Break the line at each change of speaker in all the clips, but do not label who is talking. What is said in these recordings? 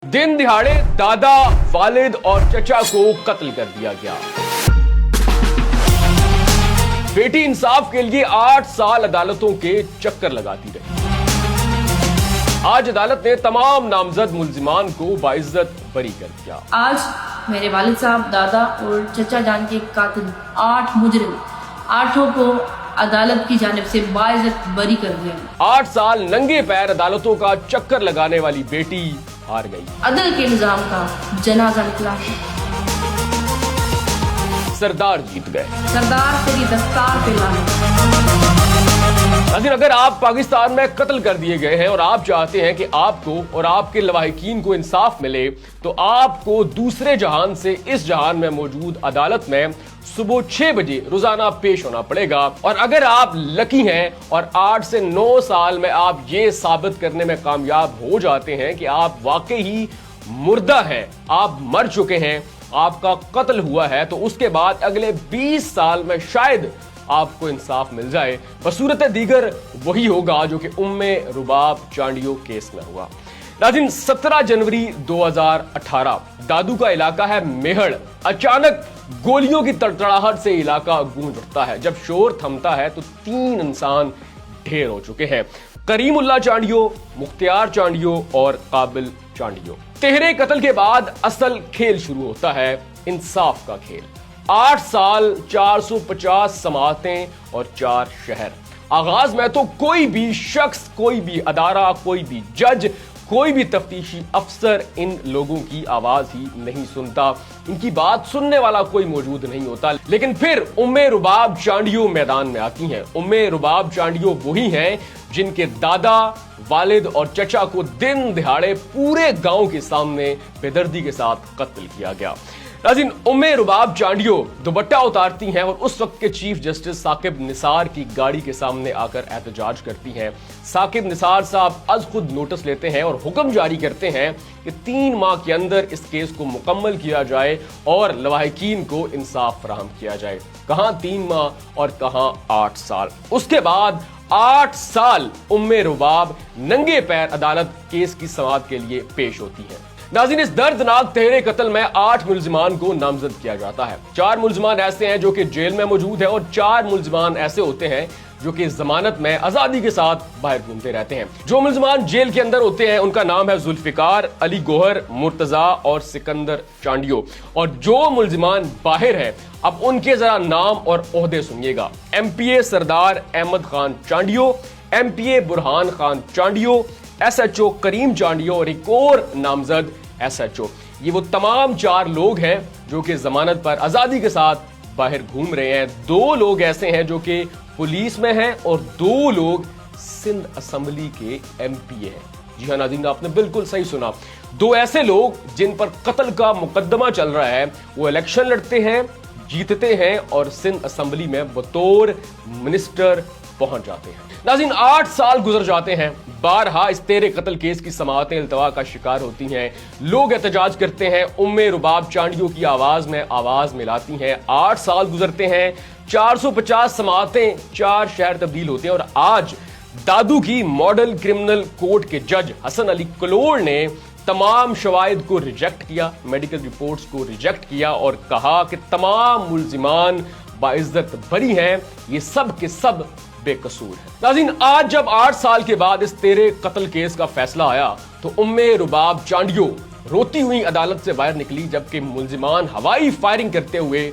दिन दिहाड़े दादा, वालिद और चचा को कत्ल कर दिया गया। बेटी इंसाफ के लिए 8 साल अदालतों के चक्कर लगाती रही। आज अदालत ने तमाम नामजद मुल्जिमान को बाइज्जत बरी कर दिया।
आज मेरे वालिद साहब, दादा और चचा जान के कातिल 8 मुजरिम, 8 को अदालत की जानिब से बाइज्जत बरी कर दिया।
8 साल नंगे पैर अदालतों का चक्कर लगाने वाली बेटी हार गई।
अदल के निजाम का जनाजा निकला।
सरदार जीत गए।
सरदार तेरी दस्तार पे लाने।
नाज़रीन, अगर आप पाकिस्तान में कत्ल कर दिए गए हैं और आप चाहते हैं कि आपको और आपके लवाहिकीन को इंसाफ मिले, तो आपको दूसरे जहान से इस जहान में मौजूद अदालत में सुबह 6 बजे रोजाना पेश होना पड़ेगा। और अगर आप लकी हैं और 8 से 9 साल में आप ये साबित करने में कामयाब हो जाते हैं कि आप वाकई ही मुर्दा हैं, आप मर चुके हैं, आपका कत्ल हुआ है, तो उसके बाद अगले 20 साल में शायद आपको इंसाफ मिल जाए। बसूरत दीगर वही होगा जो कि उम्मे रुबाब चांडियो केस में हुआ। नाज़रीन, 17 जनवरी 2018 दादू का इलाका है मेहड़। अचानक गोलियों की तड़तड़ाहट से इलाका गूंज उठता है। जब शोर थमता है तो 3 इंसान ढेर हो चुके हैं। करीमुल्ला चांडियो, मुख्तियार चांडियो और काबिल चांडियो। तेहरे कत्ल के बाद असल खेल शुरू होता है, इंसाफ का खेल। 8 साल, 450 समातें और 4 शहर। आगाज में तो कोई भी शख्स, कोई भी अदारा, कोई भी जज, कोई भी तफ्तीशी अफसर इन लोगों की आवाज ही नहीं सुनता, इनकी बात सुनने वाला कोई मौजूद नहीं होता। लेकिन फिर उम्मे रुबाब चांडियो मैदान में आती हैं। उम्मे रुबाब चांडियो वही हैं जिनके दादा, वालिद और चचा को दिन दिहाड़े पूरे गांव के सामने बेदर्दी के साथ कत्ल किया गया। नाज़रीन, उम्मे रुबाब चांडियो दुपट्टा उतारती हैं और उस वक्त के चीफ जस्टिस साकिब निसार की गाड़ी के सामने आकर एहतजाज करती हैं। साकिब निसार साहब आज खुद नोटिस लेते हैं और हुक्म जारी करते हैं कि 3 माह के अंदर इस केस को मुकम्मल किया जाए और लवाहिकीन को इंसाफ फराहम किया जाए। कहां 3 माह और कहां 8 साल। उसके बाद 8 साल उम्मे रुबाब नंगे पैर अदालत केस की समाअत के लिए पेश होती है। नाज़रीन, इस दर्दनाक तेहरे कत्ल में 8 मुल्जिमान को नामजद किया जाता है। 4 मुल्जिमान ऐसे हैं जो कि जेल में मौजूद है और 4 मुल्जिमान ऐसे होते हैं जो कि जमानत में आजादी के साथ बाहर घूमते रहते हैं। जो मुल्जिमान जेल के अंदर होते हैं उनका नाम है जुल्फिकार, अली गोहर, मुर्तजा और सिकंदर चांडियो। और जो मुल्जिमान बाहर हैं, अब उनके जरा नाम और ओहदे सुनिएगा। MPA सरदार अहमद खान चांडियो, MPA बुरहान खान चांडियो, SHO करीम चांडियो और एक और नामजद SHO। ये वो तमाम 4 लोग हैं जो कि जमानत पर आजादी के साथ बाहर घूम रहे हैं। 2 लोग ऐसे हैं जो कि पुलिस में हैं और 2 लोग सिंध असेंबली के MPA हैं। जी हाँ नाज़रीन, आपने बिल्कुल सही सुना। 2 ऐसे लोग जिन पर कत्ल का मुकदमा चल रहा है, वो इलेक्शन लड़ते हैं, जीतते हैं और सिंध असेंबली में बतौर मिनिस्टर पहुंच जाते हैं। नाज़रीन, 8 साल गुजर जाते हैं। बारहा इस तेरे कत्ल केस की समाअतें इल्तवा का शिकार होती हैं। लोग एहतजाज करते हैं, उम्मे रुबाब चांडियो की आवाज में आवाज मिलाती हैं। 8 साल गुजरते हैं, 450 समाअतें, 4 शहर तब्दील होते हैं और आज दादू की मॉडल क्रिमिनल कोर्ट के जज हसन अली कलोर ने तमाम शवाहिद को रिजेक्ट किया, मेडिकल रिपोर्ट्स को रिजेक्ट किया और कहा कि तमाम मुल्जिमान बाइज्जत बरी हैं, ये सब के सब बेकसूर है। नाज़रीन, आज जब 8 साल के बाद इस तेरे कत्ल केस का फैसला आया तो उम्मे रुबाब चांडियो रोती हुई अदालत से बाहर निकली, जबकि मुल्जिमान हवाई फायरिंग करते हुए,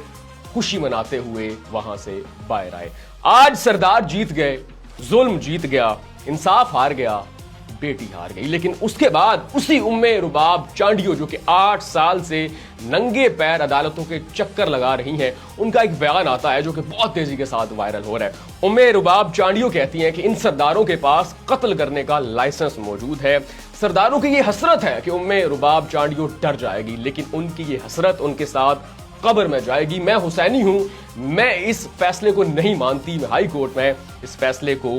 खुशी मनाते हुए वहां से बाहर आए। आज सरदार जीत गए, जुल्म जीत गया, इंसाफ हार गया, बेटी हार गई। लेकिन उसके बाद उसी उम्मे रुबाब चांडियो जो कि 8 साल से नंगे पैर अदालतों के चक्कर लगा रही हैं, उनका एक बयान आता है जो कि बहुत तेजी के साथ वायरल हो रहा है। उम्मे रुबाब चांडियो कहती हैं कि इन सरदारों के पास कत्ल करने का लाइसेंस मौजूद है। सरदारों की ये हसरत है कि उम्मे रुबाब चांडियो डर जाएगी, लेकिन उनकी ये हसरत उनके साथ कब्र में जाएगी। मैं हुसैनी हूं, मैं इस फैसले को नहीं मानती, मैं हाई कोर्ट में इस फैसले को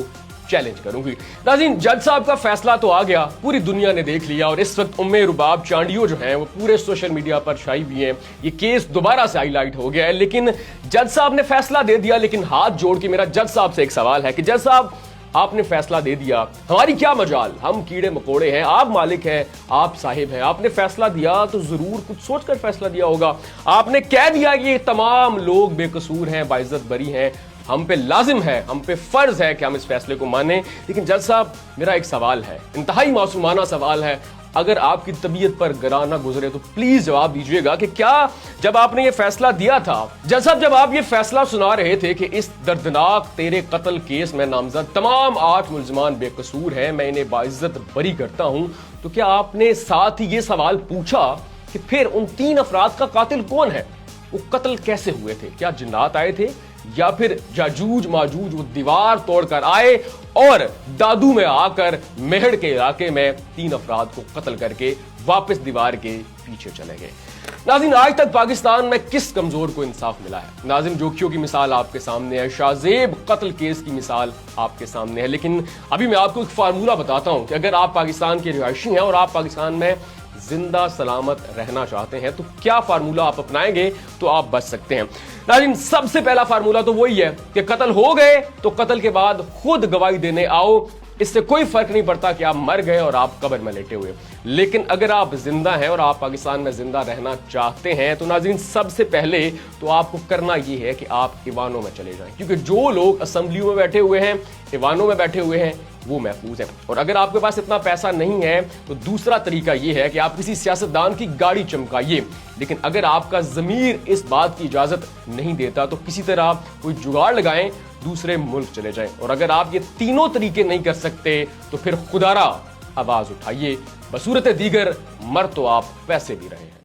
चैलेंज करूंगी। नाज़रीन, जज साहब का फैसला तो आ गया, पूरी दुनिया ने देख लिया और इस वक्त उम्मे रुबाब चांडियो जो हैं वो पूरे सोशल मीडिया पर छाई हुई हैं। ये केस दोबारा से हाईलाइट हो गया है, लेकिन जज साहब ने फैसला दे दिया। लेकिन हाथ जोड़ के मेरा जज साहब से एक सवाल है कि जज साहब, آپ نے فیصلہ دے دیا, ہماری کیا مجال, ہم کیڑے مکوڑے ہیں, آپ مالک ہیں, آپ صاحب ہیں, آپ نے فیصلہ دیا تو ضرور کچھ سوچ کر فیصلہ دیا ہوگا. آپ نے کہہ دیا کہ یہ تمام لوگ بے قصور ہیں, باعزت بری ہیں, ہم پہ لازم ہے, ہم پہ فرض ہے کہ ہم اس فیصلے کو مانیں. لیکن جج صاحب میرا ایک سوال ہے, انتہائی معصومانہ سوال ہے, اگر آپ کی طبیعت پر گراں نہ گزرے تو پلیز جواب دیجئے گا کہ کیا جب آپ نے یہ فیصلہ دیا تھا, جج صاحب جب آپ یہ فیصلہ سنا رہے تھے کہ اس دردناک تیرے قتل کیس میں نامزد تمام 8 ملزمان بے قصور ہیں, میں انہیں باعزت بری کرتا ہوں, تو کیا آپ نے ساتھ ہی یہ سوال پوچھا کہ پھر ان 3 افراد کا قاتل کون ہے, وہ قتل کیسے ہوئے تھے, کیا جنات آئے تھے یا پھر جاجوج ماجوج وہ دیوار توڑ کر آئے اور دادو میں آ کر مہڑ کے علاقے میں 3 افراد کو قتل کر کے واپس دیوار کے پیچھے چلے گئے. ناظرین آج تک پاکستان میں کس کمزور کو انصاف ملا ہے؟ ناظرین جوکیوں کی مثال آپ کے سامنے ہے, شاہ زیب قتل کیس کی مثال آپ کے سامنے ہے, لیکن ابھی میں آپ کو ایک فارمولہ بتاتا ہوں کہ اگر آپ پاکستان کے رہائشی ہیں اور آپ پاکستان میں زندہ سلامت رہنا چاہتے ہیں تو کیا فارمولہ آپ اپنائیں گے تو آپ بچ سکتے ہیں. ناظرین سب سے پہلا فارمولہ تو وہی ہے کہ قتل ہو گئے تو قتل کے بعد خود گواہی دینے آؤ, اس سے کوئی فرق نہیں پڑتا کہ آپ مر گئے اور آپ قبر میں لیٹے ہوئے. لیکن اگر آپ زندہ ہیں اور آپ پاکستان میں زندہ رہنا چاہتے ہیں تو ناظرین سب سے پہلے تو آپ کو کرنا یہ ہے کہ آپ ایوانوں میں چلے جائیں, کیونکہ جو لوگ اسمبلیوں میں بیٹھے ہوئے ہیں, ایوانوں میں بیٹھے ہوئے ہیں, وہ محفوظ ہیں. اور اگر آپ کے پاس اتنا پیسہ نہیں ہے تو دوسرا طریقہ یہ ہے کہ آپ کسی سیاستدان کی گاڑی چمکائیے, لیکن اگر آپ کا ضمیر اس بات کی اجازت نہیں دیتا تو کسی طرح کوئی جگاڑ لگائیں, دوسرے ملک چلے جائیں. اور اگر آپ یہ تینوں طریقے نہیں کر سکتے تو پھر خدا را آواز اٹھائیے, بصورت دیگر مر تو آپ ویسے بھی رہے ہیں.